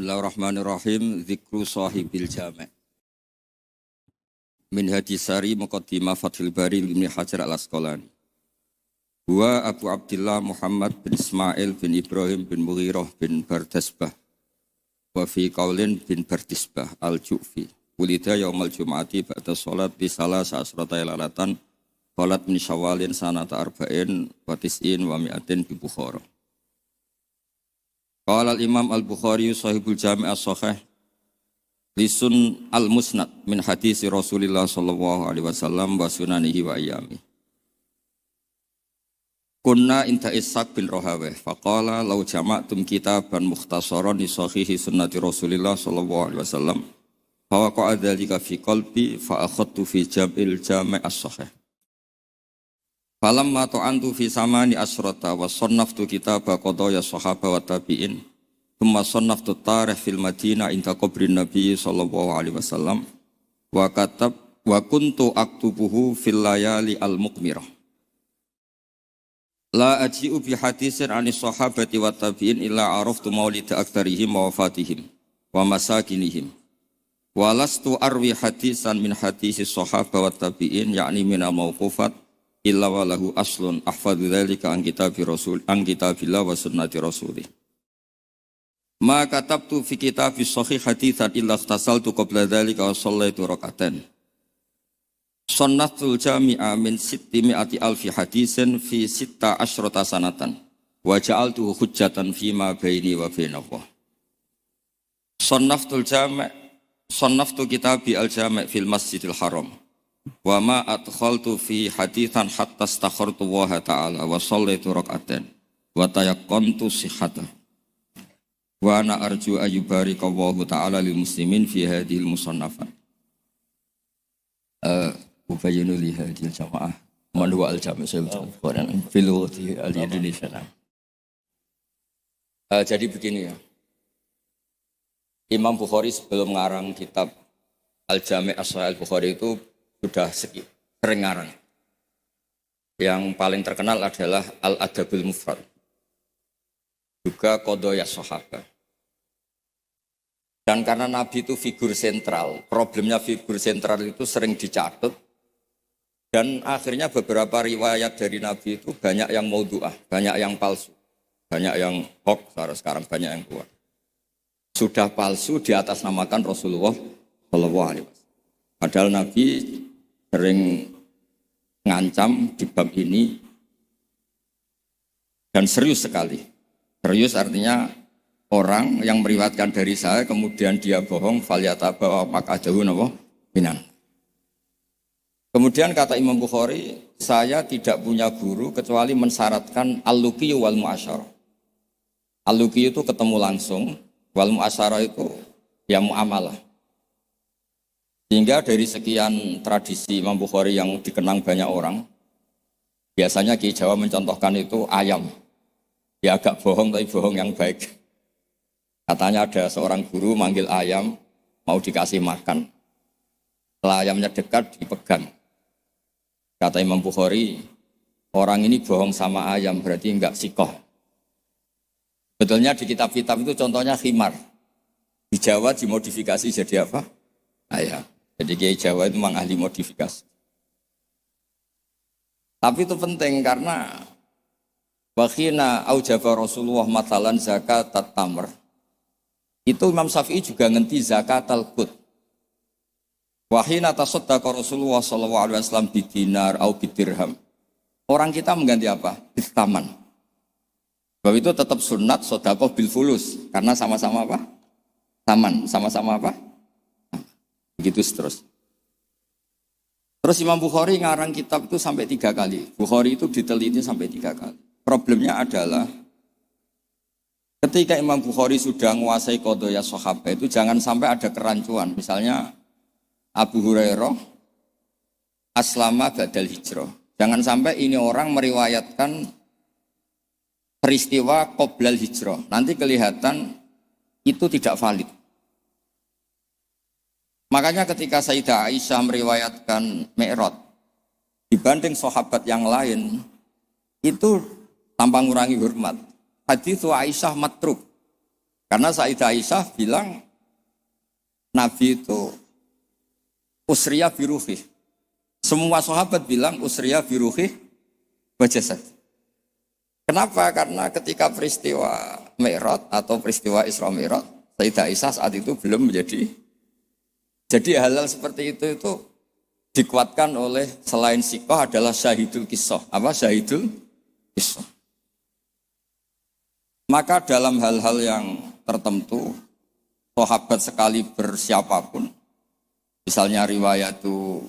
Bismillahirrahmanirrahim. Dzikru sahibil jami'. Min hadisari muqaddimah Fathul Bari Ibnu Hajar Al-Asqalani. Huwa Abu Abdillah Muhammad bin Ismail bin Ibrahim bin Mughirah bin Bardasbah. Wa fi qaulin bin Bardisbah al-Ju'fi. Wulida yaumal Jum'ati ba'da sholat di salah sa'asrata ilalatan. Sholat min syawalin sanata arba'in wa tis'in wa mi'atin bi Bukhara. Qala al-Imam al-Bukhari sahibul Jami' as-Sahih lisun al-Musnad min hadisi Rasulillah sallallahu alaihi wasallam wa sunanihi wa ayyami. Kunna inta Ishaq bin Rahawih faqala law jama'tum kitaban mukhtasaran li sahihi sunnati Rasulillah sallallahu alaihi wasallam fa waqa'a dzalika fi qalbi fa akhadtu fi jam'il Jami' as-Sahih. Falamma ta'antu fi samani asrata wa sannaftu kitaba qadaya sahaba wa tabi'in thumma sannaftu tarikh fil Madinah inda qabrin Nabi sallallahu alaihi wasallam wa kuntu aktubuhu fil layali al-muqmirah la aji'u bi hadisin anis sahabati wa tabi'in illa araftu maulid aktsarihim wa wafatihim wa masakinihim wa lastu arwi hadisan min hadisi sahaba wa tabi'in yakni min al-mauqufat illa walahu aslun ahfadzu dzalika an kitabillah wa sunnati rasulih. Ma katabtu fi kitabis sahih haditsan illa ikhtasaltu qabla dzalika wa shallaitu rak'atan. Sunnatul jami'a min 600 alfi hadisin fi 16 sanatan wa ja'altuhu hujjatan fi ma baini wa bainallah. Sannaftu kitabi al-jami' fil Masjidil Haram. Wa ma adkhaltu fi haditsan hatta astakhartu Allah ta'ala wa shallaitu rak'atan wa tayaqqantu sihhatahu wa ana arju ayyubarika Allah ta'ala lil muslimin fi hadhil musannafat. Ubayyinu li hadhil jamaah man huwa al-jami' Quran fil lughati al-Indonesia. Jadi begini ya. Imam Bukhari sebelum mengarang kitab Al-Jami' As-Sahih Al-Bukhari itu sudah sering ngarang. Yang paling terkenal adalah Al-Adabul Mufrad. Juga Qadaya Sahabah. Dan karena Nabi itu figur sentral, problemnya figur sentral itu sering dicatat. Dan akhirnya beberapa riwayat dari Nabi itu banyak yang maudhu'ah, banyak yang palsu. Banyak yang hoax, sekarang banyak yang kuat. Sudah palsu di atas namakan Rasulullah SAW. Padahal Nabi sering ngancam di bab ini dan serius sekali. Serius artinya orang yang meriwayatkan dari saya kemudian dia bohong falyataba maq'adahu minan. Kemudian kata Imam Bukhari, saya tidak punya guru kecuali mensyaratkan al-luqi wal mu'asyarah. Al-luqi itu ketemu langsung, wal mu'asyarah itu ya muamalah. Sehingga dari sekian tradisi Imam Bukhari yang dikenang banyak orang, biasanya Ki Jawa mencontohkan itu ayam. Ya agak bohong tapi bohong yang baik. Katanya ada seorang guru manggil ayam, mau dikasih makan. Setelah ayamnya dekat, dipegang. Kata Imam Bukhari, orang ini bohong sama ayam, berarti enggak sikoh. Betulnya di kitab-kitab itu contohnya khimar. Di Jawa dimodifikasi jadi apa? Ayam. Jadi Kiai Jawa itu memang ahli modifikasi. Tapi itu penting karena wakhina aujaba Rasulullah matalan zakat tamr. Itu Imam Syafi'i juga ngenti zakat al-qut. Wakhina tasaddaqa Rasulullah sallallahu alaihi wasallam bidinar au bidirham. Orang kita mengganti apa? Bitaman. Sebab itu tetap sunat sedekah bil fulus karena sama-sama apa? Taman, sama-sama apa? Begitu terus. Terus Imam Bukhari ngarang kitab itu sampai 3 kali. Bukhari itu diteliti sampai 3 kali. Problemnya adalah ketika Imam Bukhari sudah menguasai qadaya sahabat itu jangan sampai ada kerancuan. Misalnya Abu Hurairah aslama badal hijrah. Jangan sampai ini orang meriwayatkan peristiwa qoblal hijrah. Nanti kelihatan itu tidak valid. Makanya ketika Sayyidah Aisyah meriwayatkan Mi'raj dibanding sahabat yang lain itu tanpa mengurangi hormat. Hadits Aisyah matruk. Karena Sayyidah Aisyah bilang Nabi itu usriya biruhih. Semua sahabat bilang usriya biruhih wa jasad. Kenapa? Karena ketika peristiwa Mi'raj atau peristiwa Isra Mi'raj, Sayyidah Aisyah saat itu belum menjadi. Jadi hal-hal seperti itu dikuatkan oleh selain sikoh adalah syahidul kisah. Apa syahidul kisah? Maka dalam hal-hal yang tertentu, sahabat sekali bersiapapun, misalnya riwayatu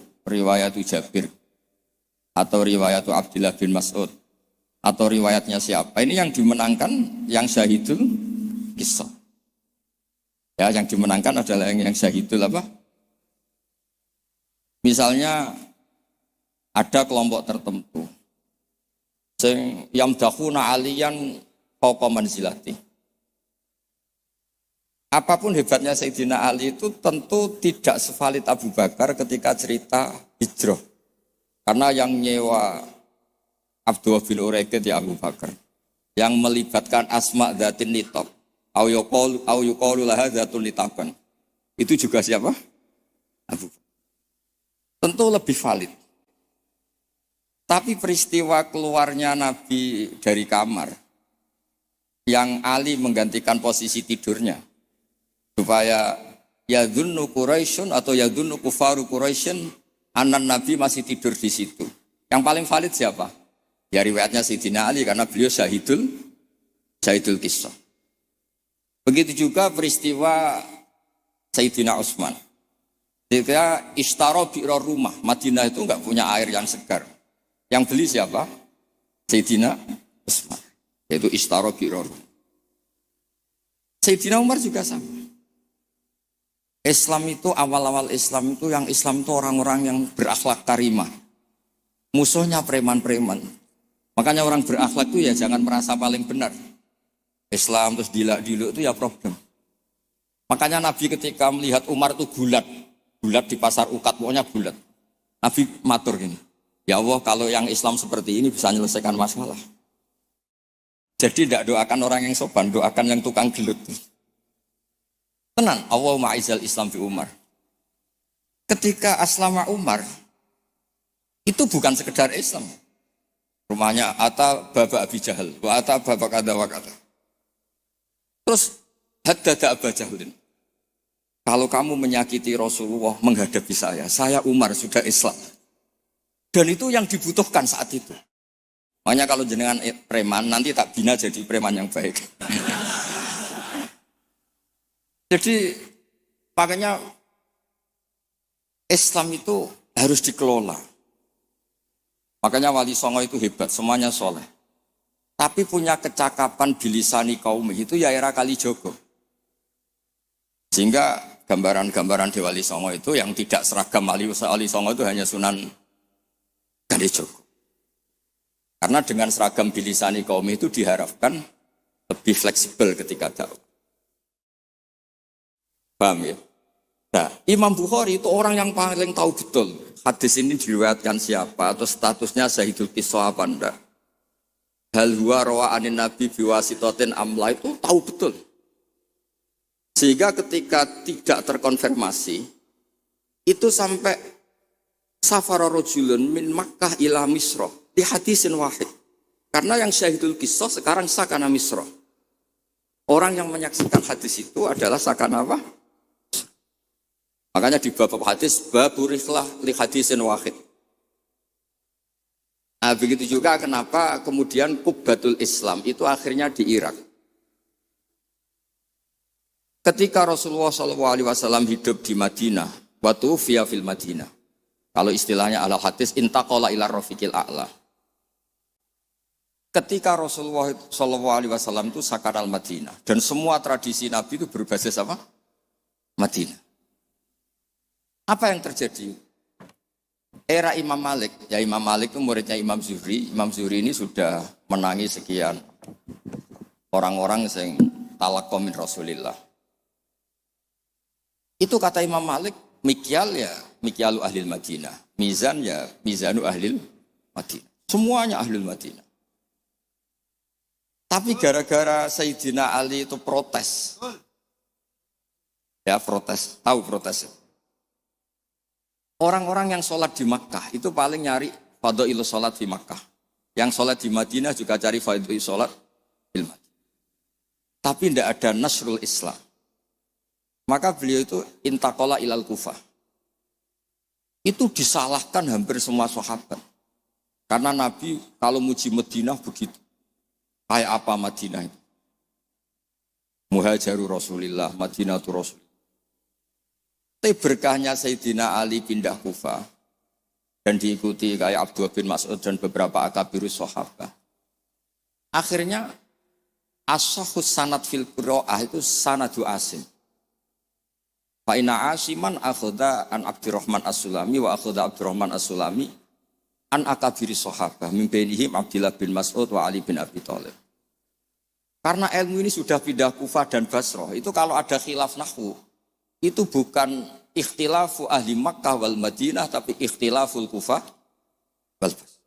Jabir, atau riwayatu Abdullah bin Mas'ud, atau riwayatnya siapa, ini yang dimenangkan yang syahidul kisah. Ya, yang dimenangkan adalah yang syahidul apa? Misalnya ada kelompok tertentu sing yamdakhuna aliyan fawqa manzilati. Apapun hebatnya Sayyidina Ali itu tentu tidak sevalid Abu Bakar ketika cerita hijrah. Karena yang nyewa Abdullah bin Uraiqid ya Abu Bakar. Yang melibatkan asma dzatin nitab. Au yuqalu laha dzatun nitaban. Itu juga siapa? Abu Bakar. Tentu lebih valid. Tapi peristiwa keluarnya Nabi dari kamar, yang Ali menggantikan posisi tidurnya, supaya yadhunnu Quraisyun atau yadhunnu kufaru Quraisyun anan Nabi masih tidur di situ. Yang paling valid siapa? Ya riwayatnya Sayyidina Ali karena beliau syahidul kisah. Begitu juga peristiwa Sayyidina Utsman. Ketika ishtaro bi'ra rumah, Madinah itu enggak punya air yang segar. Yang beli siapa? Sayyidina Utsman. Yaitu ishtaro bi'ra rumah. Sayyidina Umar juga sama. Islam itu awal-awal Islam itu yang Islam itu orang-orang yang berakhlak karimah. Musuhnya preman-preman. Makanya orang berakhlak itu ya jangan merasa paling benar. Islam terus dilak-diluk itu ya problem. Makanya Nabi ketika melihat Umar itu bulat di pasar Ukat, pokoknya bulat. Nabi matur gini, ya Allah kalau yang Islam seperti ini bisa menyelesaikan masalah. Jadi tidak doakan orang yang sopan, doakan yang tukang gelut. Tenan, Allahumma aizal Islam fi Umar. Ketika aslama Umar, itu bukan sekedar Islam. Rumahnya Ata Baba Abi Jahal, wa Ata Baba Kada wa Kada. Terus haddada Aba Jahlin. Kalau kamu menyakiti Rasulullah menghadapi saya Umar sudah Islam. Dan itu yang dibutuhkan saat itu. Makanya kalau jenengan preman, nanti tak bina jadi preman yang baik. Jadi makanya Islam itu harus dikelola. Makanya Wali Songo itu hebat, semuanya soleh. Tapi punya kecakapan bilisani kaum itu ya era Kalijogo. Sehingga gambaran-gambaran di Wali Songo itu yang tidak seragam Wali Songo itu hanya Sunan Kalijogo. Karena dengan seragam bilisani kaum itu diharapkan lebih fleksibel ketika dakwah. Paham ya? Nah, Imam Bukhari itu orang yang paling tahu betul hadis ini diriwayatkan siapa atau statusnya syahidul kisah apa enggak. Hal huwa rawa anin nabi biwasitotin amla itu tahu betul. Sehingga ketika tidak terkonfirmasi itu sampai safara rajulun min Makkah ila Misra di hadisin wahid. Karena yang syahidul kisah sekarang sakana Misra. Orang yang menyaksikan hadis itu adalah sakana apa? Makanya di bab hadis baburihlah li hadisin wahid. Nah, begitu juga kenapa kemudian Qubbatul Islam itu akhirnya di Irak. Ketika Rasulullah SAW hidup di Madinah, waktu via fil Madinah. Kalau istilahnya ala hadis intaqala ila rafiqil a'la. Ketika Rasulullah SAW itu sakar al-Madinah dan semua tradisi Nabi itu berbasis apa? Madinah. Apa yang terjadi? Era Imam Malik, ya Imam Malik itu muridnya Imam Zuhri. Imam Zuhri ini sudah menangi sekian orang-orang yang talaqqa min Rasulillah. Itu kata Imam Malik, mikyal ya mikyalu ahlil Madinah, mizan ya mizanu ahlil Madinah. Semuanya ahlul Madinah. Tapi gara-gara Sayyidina Ali itu protes. Ya protes, tahu protes. Orang-orang yang sholat di Makkah itu paling nyari fadhailu sholat di Makkah. Yang sholat di Madinah juga cari fadhailu sholat di Madinah. Tapi tidak ada nasrul Islam. Maka beliau itu intaqala ilal Kufah. Itu disalahkan hampir semua sahabat. Karena Nabi kalau muji Madinah begitu. Kayak apa Madinah itu? Muhajiru Rasulillah, Madinatu Rasul. Tapi berkahnya Sayyidina Ali pindah Kufah dan diikuti kayak Abdullah bin Mas'ud dan beberapa akabirus sahabat. Akhirnya as-sahhus sanad fil qiraah itu sanadu Asim. Fa inna Asiman akhadha an Abdurrahman As-Sulami wa akhadha Abdurrahman As-Sulami an akabiri sahabah min bainihim Abdullah bin Mas'ud wa Ali bin Abi Thalib. Karena ilmu ini sudah pindah Kufah dan Basrah, itu kalau ada khilaf nahwu, itu bukan ikhtilafu ahli Makkah wal Madinah, tapi ikhtilaful Kufah wal Basrah.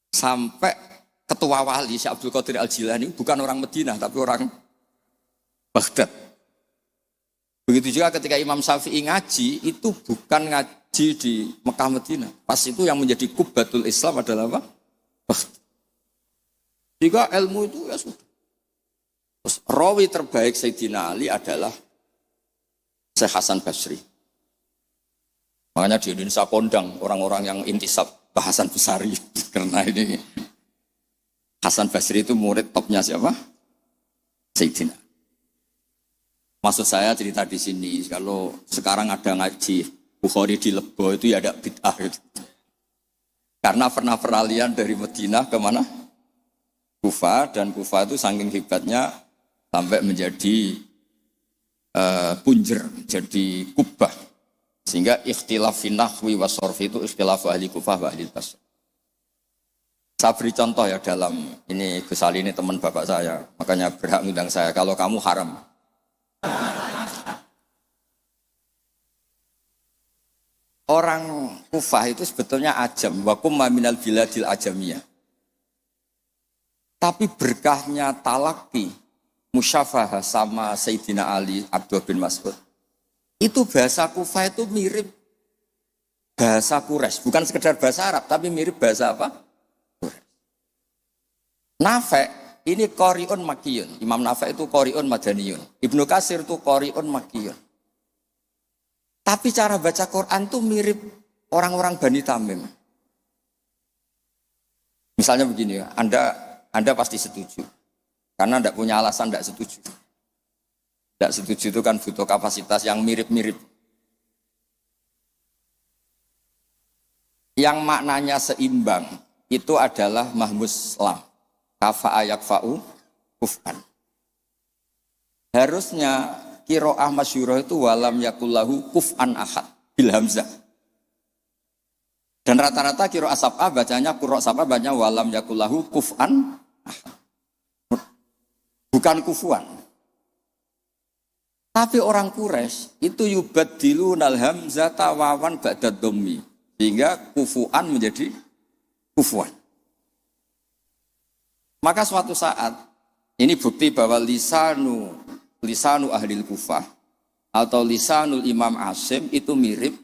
Sampai ketua wali Syekh Abdul Qadir Al-Jilani bukan orang Madinah, tapi orang Baghdad. Begitu juga ketika Imam Syafi'i ngaji, itu bukan ngaji di Mekah Madinah. Pas itu yang menjadi kubbatul Islam adalah apa? Baghdad. Jika ilmu itu ya sudah. Terus rawi terbaik Sayyidina Ali adalah Syekh Hasan Basri. Makanya di Indonesia kondang orang-orang yang intisab Pak Hasan Basri. Karena ini Hasan Basri itu murid topnya siapa? Sayyidina. Maksud saya cerita di sini, kalau sekarang ada ngaji Bukhari di Lebo itu ya ada bid'ah gitu. Karena pernah peralihan dari Madinah ke mana? Kufah, dan Kufah itu saking hebatnya sampai menjadi punjer, jadi kubah. Sehingga ikhtilaf fi nahwi wa sharfi itu ikhtilaf ahli Kufah wa ahli Basrah. Saya beri contoh ya dalam ini, Gus Ali ini teman bapak saya, makanya berhak ngundang saya. Kalau kamu haram. Orang Kufah itu sebetulnya ajam, wakum minal biladil ajamiyah. Tapi berkahnya talaki, musyafahah sama Sayyidina Ali, Abdullah bin Mas'ud. Itu bahasa Kufah itu mirip bahasa Quraisy, bukan sekedar bahasa Arab, tapi mirip bahasa apa? Quraisy. Nafi' ini qari'un makkiyun. Imam Nafi' itu qari'un madaniyun. Ibnu Katsir itu qari'un makkiyun. Tapi cara baca Quran itu mirip orang-orang Bani Tamim. Misalnya begini ya, Anda pasti setuju. Karena tidak punya alasan tidak setuju. Tidak setuju itu kan butuh kapasitas yang mirip-mirip. Yang maknanya seimbang itu adalah mahmus lam. Kafa'a yakfa'u kuf'an. Harusnya qiraah masyhurah itu walam yakullahu kuf'an ahad bil hamzah. Dan rata-rata qiraah sab'ah bacanya qiraah sab'ah bacanya walam yakullahu kuf'an ahad. Bukan kufuan. Tapi orang Quraisy itu yubaddilunal hamzata wawan ba'da dhammi. Sehingga kufuan menjadi kufuan. Maka suatu saat, ini bukti bahwa lisanu ahlil Kufah atau lisanul Imam Asim itu mirip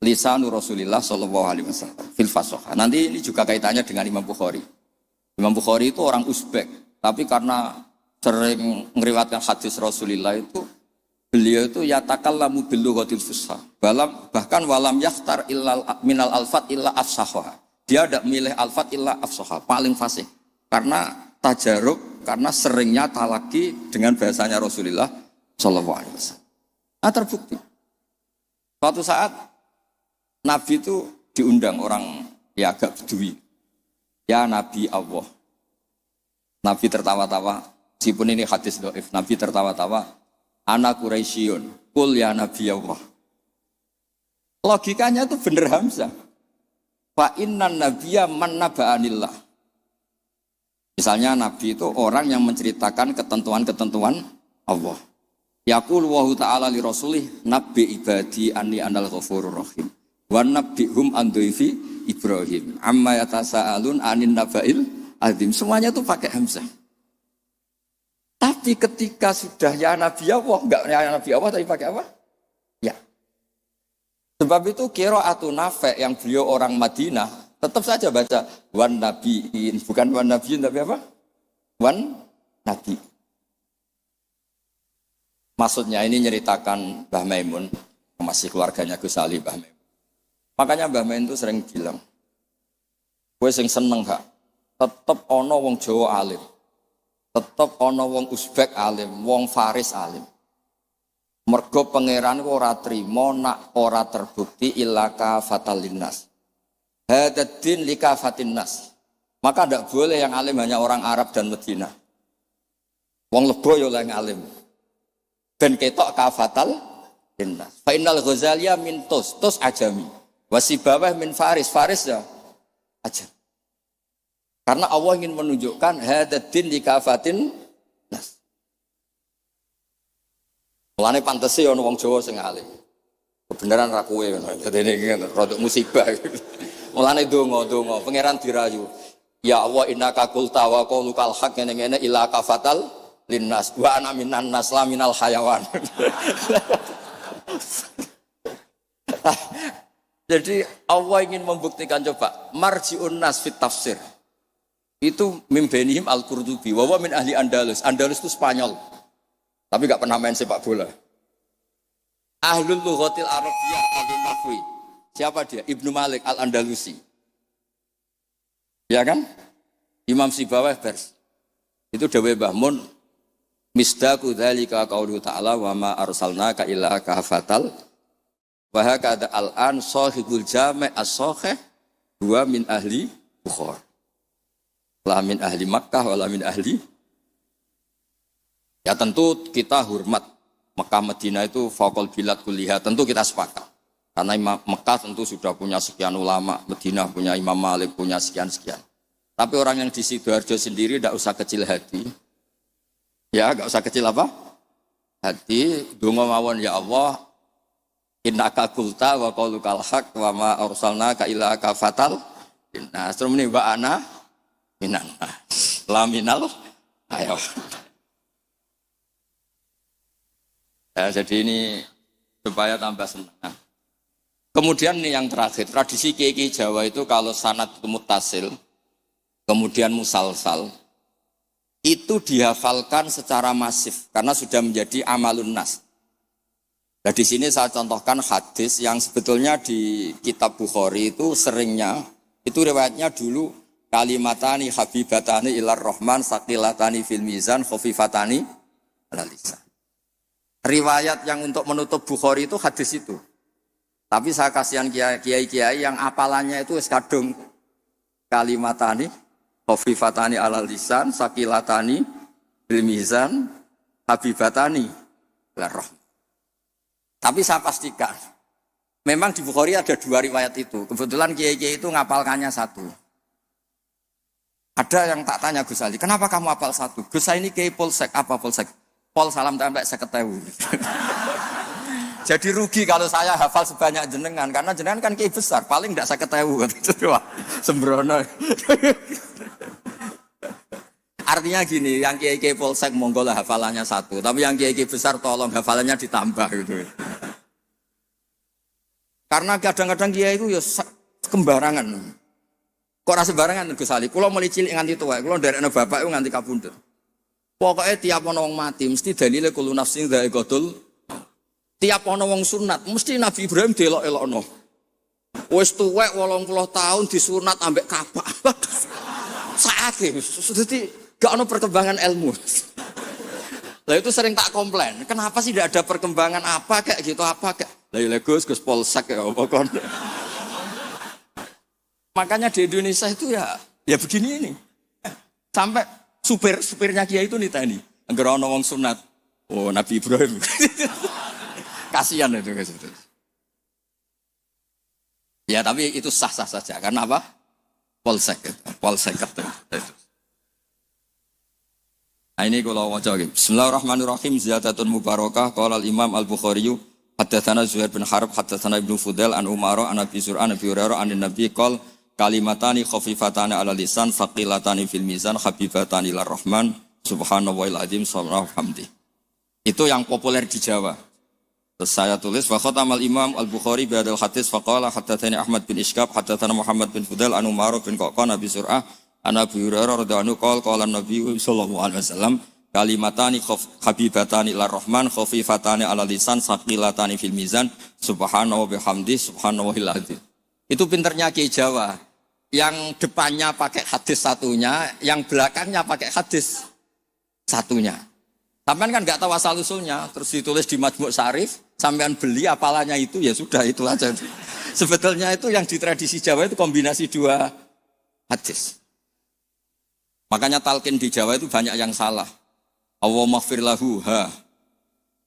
lisanu Rasulullah sallallahu alaihi wasallam fil fasahah. Nanti ini juga kaitannya dengan Imam Bukhari. Imam Bukhari itu orang Uzbek, tapi karena sering ngeriwayatkan hadis Rasulullah itu beliau itu yatakallamu bil lughatil fusha. Bahkan walam yakhtar illal minal alfat illa afsahha. Dia tidak milih alfat illa afsahha, paling fasih. Karena tajarub, karena seringnya talaki dengan bahasanya Rasulullah sallallahu alaihi wasallam. Nah, terbukti. Suatu saat Nabi itu diundang orang ya agak bedui. Ya Nabi Allah. Nabi tertawa-tawa. Meskipun ini hadis dhaif, Nabi tertawa-tawa. Ana Quraisyun, qul ya Nabi Allah. Logikanya itu bener Hamzah. Fa innan nabiyya man naba'anillah. Misalnya Nabi itu orang yang menceritakan ketentuan-ketentuan Allah. Yaqul wa ta'ala li rasulih nabbi ibadi anni anal ghafurur rahim. Wa nabbihum an dhaifi Ibrahim. Amma yatasaalun anin naba'il azim. Semuanya itu pakai hamzah. Tapi ketika sudah ya Nabi Allah, enggak ya Nabi Allah tapi pakai apa? Ya. Sebab itu qiraatun Nafi' yang beliau orang Madinah, tetap saja baca wan nabiin, bukan wan nabiin tapi apa? Wan nabi. Maksudnya ini nyeritakan Mbah Maimun, masih keluarganya Gus Ali Mbah Maimun. Makanya Mbah Maimun itu sering bilang, gue sing seneng gak, tetep ono wong Jawa alim, tetep ono wong Uzbek alim, wong Faris alim. Mergo pangeran ora trimo nak ora terbukti ilaka fatalinnas. Hadaddin likafatin nas. Maka tidak boleh yang alim hanya orang Arab dan Medina. Wong lebo yo yang alim. Ben ketok kafatal linnas. Fa innal Ghazaliya min tus ajami. Wasibawah min Faris ya aja. Karena Allah ingin menunjukkan hadaddin likafatin nas. Mulane pantese ana wong Jawa sing alim. Kebenaran ra kowe ngono. Dadi iki rodok musibah. Mulane donga pangeran dirayu. Ya Allah innaka qulta wa qaulukal haq ngene-ngene ila kafatal linnas wa ana minan nas la minal hayawan. Jadi Allah ingin membuktikan coba marji'un nas fit tafsir. Itu mimbenihim al-Qurtubi wa min ahli Andalus. Andalus itu Spanyol. Tapi enggak pernah main sepak bola. Ahlul lughatil arabiyyah al-nahwi. Siapa dia? Ibnu Malik al-Andalusi. Ya kan? Imam Sibawah pers. Itu dawe Mbah Mun misdaqu dzalika qaulu ta'ala wa ma arsalnaka illa kafatal wa hakada al-an sahibul jami' as-sahih huwa min ahli Bukhara. La min ahli Makkah wala min ahli. Ya tentu kita hormat Mekah Madinah itu faqul bilad kulliha, tentu kita sepakat. Karena Mekah tentu sudah punya sekian ulama, Madinah punya Imam Malik, punya sekian-sekian. Tapi orang yang di Sidoarjo sendiri tidak usah kecil hati. Ya, enggak usah kecil apa? Hati, donga mawon ya Allah, innaka qulta wa qaulukal haq wa ma arsalnaka illa kafatal. Nah, terus ini wa ana minan. Laminal ayo. Ya, jadi ini supaya tambah senang. Kemudian ini yang terakhir, tradisi kiai Jawa itu kalau sanad itu mutasil, kemudian musalsal, itu dihafalkan secara masif karena sudah menjadi amalun nas. Nah di sini saya contohkan hadis yang sebetulnya di kitab Bukhari itu seringnya, itu riwayatnya dulu kalimatani habibatani ilar rahman saqilatani fil mizan khafifatani alal lisan. Riwayat yang untuk menutup Bukhari itu hadis itu. Tapi saya kasihan kiai-kiai yang apalannya itu kadung kalimatani khafifatani alal lisan saqilatani fil mizan habibatani ilar rahman. Tapi saya pastikan, memang di Bukhari ada dua riwayat itu. Kebetulan kiai-kiai itu ngapalkannya satu. Ada yang tak tanya Gus Ali, kenapa kamu hafal satu? Gus ini kiai polsek, apa polsek? Pol salam sampai 50.000. Jadi rugi kalau saya hafal sebanyak jenengan, karena jenengan kan kiai besar, paling tidak 50.000. Wah, sembrono. Artinya gini, yang kiai-kiai polsek monggo lah hafalannya satu, tapi yang kiai-kiai besar tolong hafalannya ditambah gitu. Karena kadang-kadang kiai itu ya kembarangan. Kok rasa sembarangan Gus Ali? Kulo mulai cilik nganti tuwa, kulo nderekno bapak itu nganti kabundut. Pokoknya tiap ana wong mati mesti dalile kulo nafsin dha'iqatul. Tiap ana wong sunat mesti Nabi Ibrahim delok-elokno. Wis tuwek 80 tahun disunat ambek kapak. Saate dadi gak ada perkembangan ilmu. Lah itu sering tak komplain. Kenapa sih tidak ada perkembangan apa kayak gitu apa kayak. Lah ya Gus polsek ya apa kon. Makanya di Indonesia itu ya begini ini. Sampai supirnya kiai itu niteni. Angger ana wong sunat. Oh Nabi Ibrahim. Kasihan itu guys. Ya tapi itu sah-sah saja. Karena apa? Polsek itu. Nah ini kalau mau jawab. Bismillahirrahmanirrahim. Ziyadatun mubarakah. Qala al-Imam al-Bukhari haddatsana Zuhair bin Harb haddatsana Ibnu Fudail an Umar an Abi Zur'an Abi Hurairah an Nabi qol kalimatani khafifatani ala lisan faqilatani fil mizan habibatani lir rahman Subhanallahil azim subhanallahi hamdi. Itu yang populer di Jawa. Terus saya tulis wa khatamal Imam Al-Bukhari bi hadzal hadits faqala haddatsani Ahmad bin Ishqab haddatsana Muhammad bin Fudail an Umar bin Qaqan Abi Sur'ah an Abi Hurairah radhiyallahu anhu qala Nabi sallallahu alaihi wasallam kalimatani habibatani ila rahman khafifatani ala lisan saqilatani fil mizan subhanahu bihamdi subhanallahil azim. Itu pinternya Kiai Jawa. Yang depannya pakai hadis satunya, yang belakangnya pakai hadis satunya. Sampean kan nggak tahu asal usulnya, terus ditulis di Majmu' Syarif, sampean beli apalannya itu ya sudah itu aja. Sebetulnya itu yang di tradisi Jawa itu kombinasi dua hadis. Makanya talqin di Jawa itu banyak yang salah. Allahumma ighfir lahu ha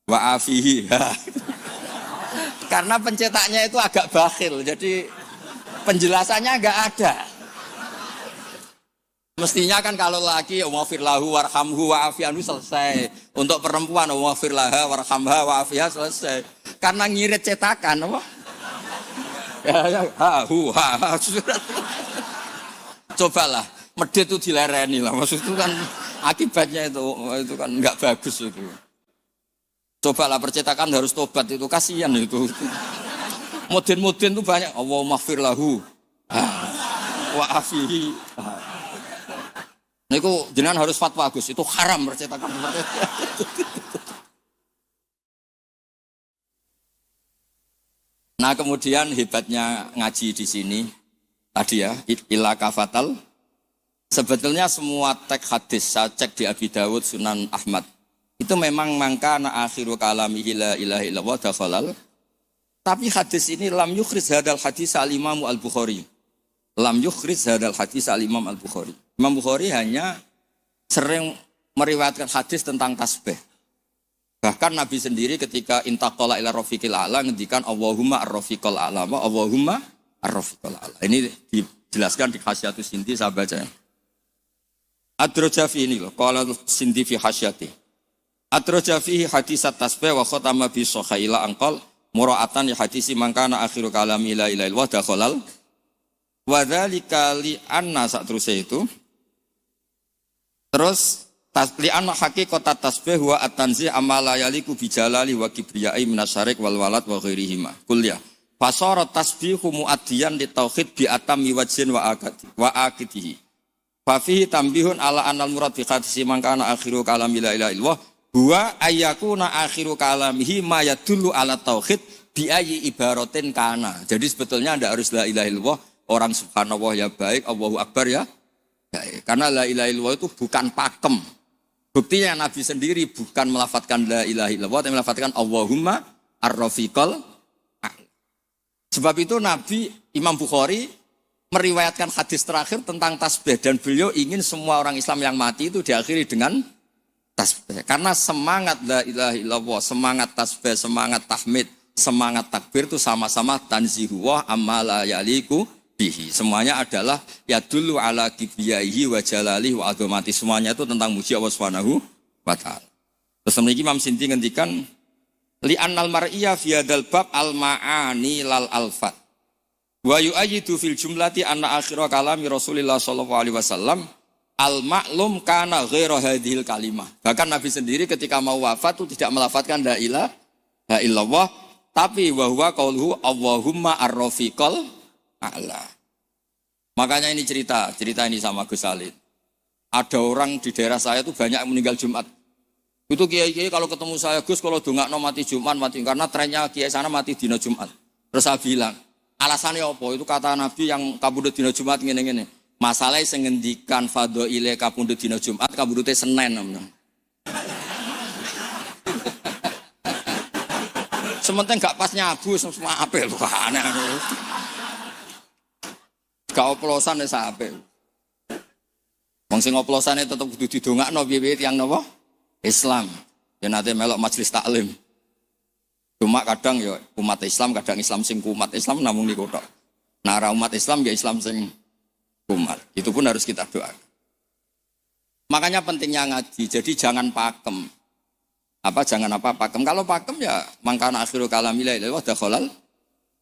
wa afihi ha. Karena pencetaknya itu agak bakhil, jadi penjelasannya nggak ada. Mestinya kan kalau laki Allahumma lahu warhamhu wa'afianhu selesai. Untuk perempuan Allahumma laha warhamha wa'afiha selesai. Karena ngirit cetakan apa? Ya, ha. Cobalah, medit itu dilereni lah. Maksud itu kan akibatnya itu kan enggak bagus itu. Cobalah percetakan harus tobat itu kasihan itu. Mudin itu banyak Allahumma lahu wa'afihi. Niku jenengan harus fatwa Gus, itu haram percetakan seperti itu. Nah kemudian hebatnya ngaji di sini tadi ya ila kafatal. Sebetulnya semua teks hadis saya cek di Abi Dawud Sunan Ahmad itu memang mangkana akhiru kalamihi la ilaha illallah dakhalal. Tapi hadis ini lam yukhriz hadal hadis al-Imam Al-Bukhari. Lam yukhriz hadal hadis al-Imam Al-Bukhari. Imam Bukhari hanya sering meriwayatkan hadis tentang tasbih. Bahkan Nabi sendiri ketika intaqala ila rafiqil a'la ngendikan Allahumma ar-rafiqal a'la, Allahumma ar-rafiqal a'la. Ini dijelaskan di Hasyatus Sindi, saya baca. Ad-Rajafi ini loh, qala Sindi fi hasyati. Ad-Rajafi hadisat tasbih wa khatama bi sahila anqal mura'atan li hadisi mangkana akhiru kalami la ilaha illallah dakhalal wa dzalika li anna satruse itu. Terus li anna haqiqat tasbih wa at-tanzih amala yaliku bi jalali wa kibriyai minasyarik wal walad wa ghairihima kulliya fasara tasbihu muaddiyan li tauhid bi atami wajhin wa aqitihi fa fihi tambihun ala anal murad bi hadisi mangkana akhiru kalami la ilaha illallah huwa ayyakuna akhiru kalamihi ma yadullu ala tauhid bi ayyi ibaratin kana. Jadi sebetulnya tidak harus la ilaha illallah, orang subhanallah ya baik, Allahu akbar ya baik. Karena la ilaha illallah itu bukan pakem. Buktinya Nabi sendiri bukan melafadzkan la ilaha illallah, tapi melafadzkan Allahumma ar-rafiqal. Sebab itu Nabi Imam Bukhari meriwayatkan hadis terakhir tentang tasbih dan beliau ingin semua orang Islam yang mati itu diakhiri dengan tasbih. Karena semangat la ilaha illallah, semangat tasbih, semangat tahmid, semangat takbir itu sama-sama tanzihuwah amma la yaliku bihi. Semuanya adalah yadullu ala kibriyaihi wa jalalihi wa azamati. Semuanya itu tentang muji Allah Subhanahu wa taala. Terus memiliki Imam Sinti ngendikan li annal mar'iyya fi hadzal bab al ma'ani lal alfat. Wa yu'ayyidu fil jumlati anna akhira kalami Rasulillah sallallahu alaihi wasallam al ma'lum kana ghaira hadhil kalimah. Bahkan Nabi sendiri ketika mau wafat itu tidak melafadzkan la ilaha illallah, tapi wa huwa qauluhu Allahumma ar-rafiqal a'la. Makanya ini cerita ini sama Gus Salid. Ada orang di daerah saya itu banyak yang meninggal Jumat. Itu kiai-kiai kalau ketemu saya, Gus kalau dongakno mati Jumat mati, karena trennya kiai sana mati dina Jumat. Terus saya bilang, alasannya apa? Itu kata Nabi yang kabudut dina Jumat ngene-ngene. Masalahnya sing ngendikan fadhaile kabudut dina Jumat, kabudute Senin namanya. Sementing gak pas nyabu semua apel aneh. Gak oplosan wis apik. Wong sing oplosane tetep kudu didongakno piye-piye tiyang napa? Islam. Ya nate melok majelis taklim. Cuma kadang ya umat Islam, kadang Islam sing kumat. Islam namung niku tok. Nah, ra umat Islam ya Islam sing kumat. Itu pun harus kita doakan. Makanya pentingnya ngaji. Jadi jangan pakem. Jangan pakem. Kalau pakem ya mangkana akhiru kalami la ilaha illallah dakhalal.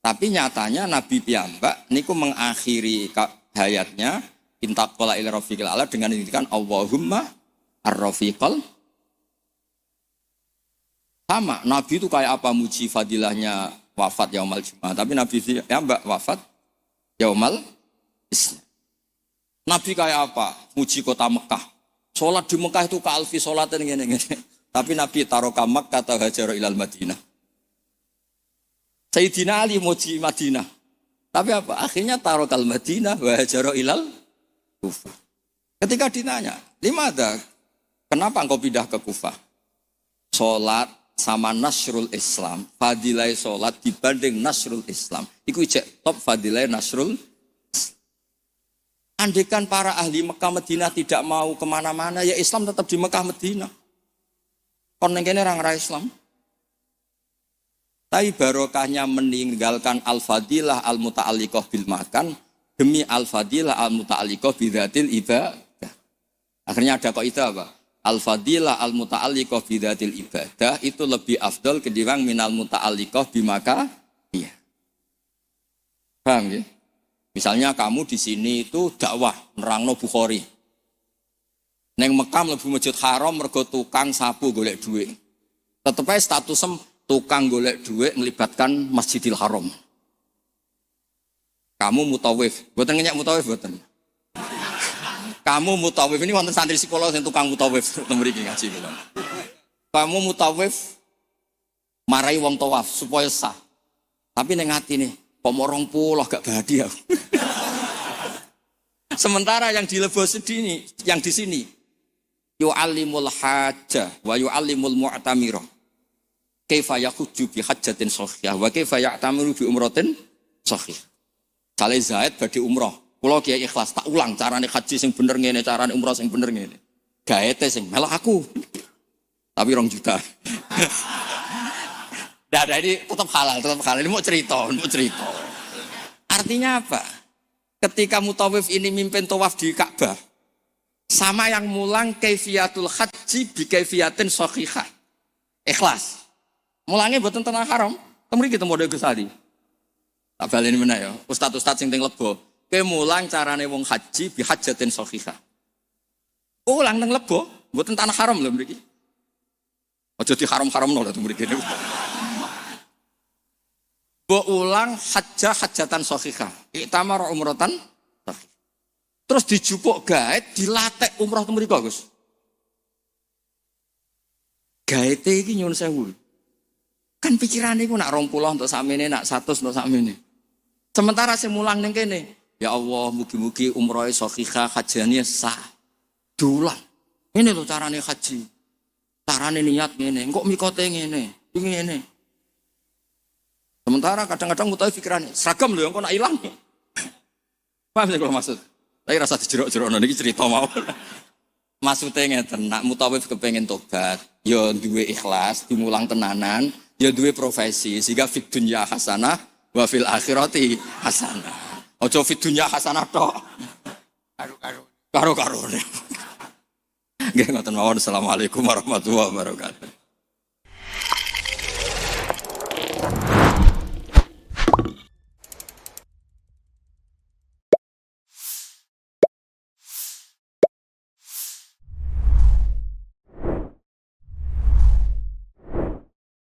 Tapi nyatanya Nabi piyambak niku mengakhiri hayatnya intaqala ila rafiqil a'la dengan mengingatkan Allahumma ar-rafiqal. Sama, Nabi itu kayak apa muji fadilahnya wafat yaumal Jumat. Tapi Nabi ya mbak wafat yaumal Isnin. Nabi kayak apa? Muji kota Mekah. Sholat di Mekah itu ka'alfi sholatin gini. Tapi Nabi taroka Makkah atau hajar ilal Madinah. Sayyidina Ali muji Madinah. Tapi apa? Akhirnya tarokal Madinah wa hajar ilal Kufah. Ketika ditanya, limada? Kenapa engkau pindah ke Kufah? Sholat sama nasrul Islam, fadilai sholat dibanding nasrul Islam. Iku ijek top fadilai nasrul. Andaikan para ahli Mekah Madinah tidak mau kemana-mana, ya Islam tetap di Mekah Madinah. Kon nengkene orang Islam. Tapi barokahnya meninggalkan al-fadilah al-muta'alliqah bil makan demi al-fadilah al-muta'alliqah bidzatil ibadah. Akhirnya ada kaidah apa? Al-fadilah al-muta'alliqah bidzatil ibadah itu lebih afdal ketimbang minal muta'alliqah bimaka. Iya. Paham ya? Misalnya kamu di sini itu dakwah nerangno Bukhari. Neng Mekah mlebu Masjid Haram mergo tukang sapu golek duit. Tetep ae statusem tukang golek duit melibatkan Masjidil Haram. Kamu mutawif, mboten ngenyak mutawif mboten. Kamu mutawif, ini wonten santri psikolog yang tukang mutawif mriki ngaji kula. Kamu mutawif marai wong tawaf supaya sah. Tapi ning atine kok 20 gak bahagia. Sementara yang dilebos sini, yang di sini yu'allimul hajjah wa yu'allimul mu'tamirah. Kaifa yakhujju bi hajjatin shahihah wa kaifa ya'tamiru bi umratin shahihah. Sale Zaid badhe umrah. Kula kiai ikhlas tak ulang carane haji sing bener ngene, carane umrah sing bener ngene. Gaete sing melok aku. Tapi 2 juta. Nah, ini tetap halal. Ini mau cerita. Artinya apa? Ketika mutawif ini mimpin tawaf di Ka'bah, sama yang mulang kaifiyatul haji bi kaifiyatin shahihah. Ikhlas. Mulangnya buatan tanah haram. Temri kita model Gusadi. Tak baleni meneh ya. Ustaz-ustaz sing teng Lebo. Kowe mulang carane wong haji bi hajjatin shahihah. Ulang teng Lebo, mboten tanah haram lho mriki. Aja di haram-haramno lho mriki. Mbok ulang hajjatan shahihah. Iktamar umratan shahihah. Terus dijupuk gaet dilatek umrah teng mriko, Gus. Gaete iki nyuwun sewu. Kan pikirane iku nak 20 untuk sakmene, nak 100 untuk sakmene. Sementara sing mulang ning kene, ya Allah, mugi-mugi umrohe shahihah, hajane sah. Dulang. Ini lho carane haji. Carane niat ngene, engko mikote ngene, iki ngene. Sementara kadang-kadang mutawif pikirannya, seragam lho engko nak ilang. Paham sih kalau maksud? Tapi rasa dijerok-jerokno niki cerita mawon. Maksudnya ngeten, nak mutawif kepengen tobat, ya duwe ikhlas, dimulang tenanan, ya duwe profesi, sehingga fid dunya hasanah wa fil akhirati hasanah. Ojo fid dunya hasanah tok. Karo-karo. Nggih ngoten mawon. Assalamualaikum warahmatullahi wabarakatuh.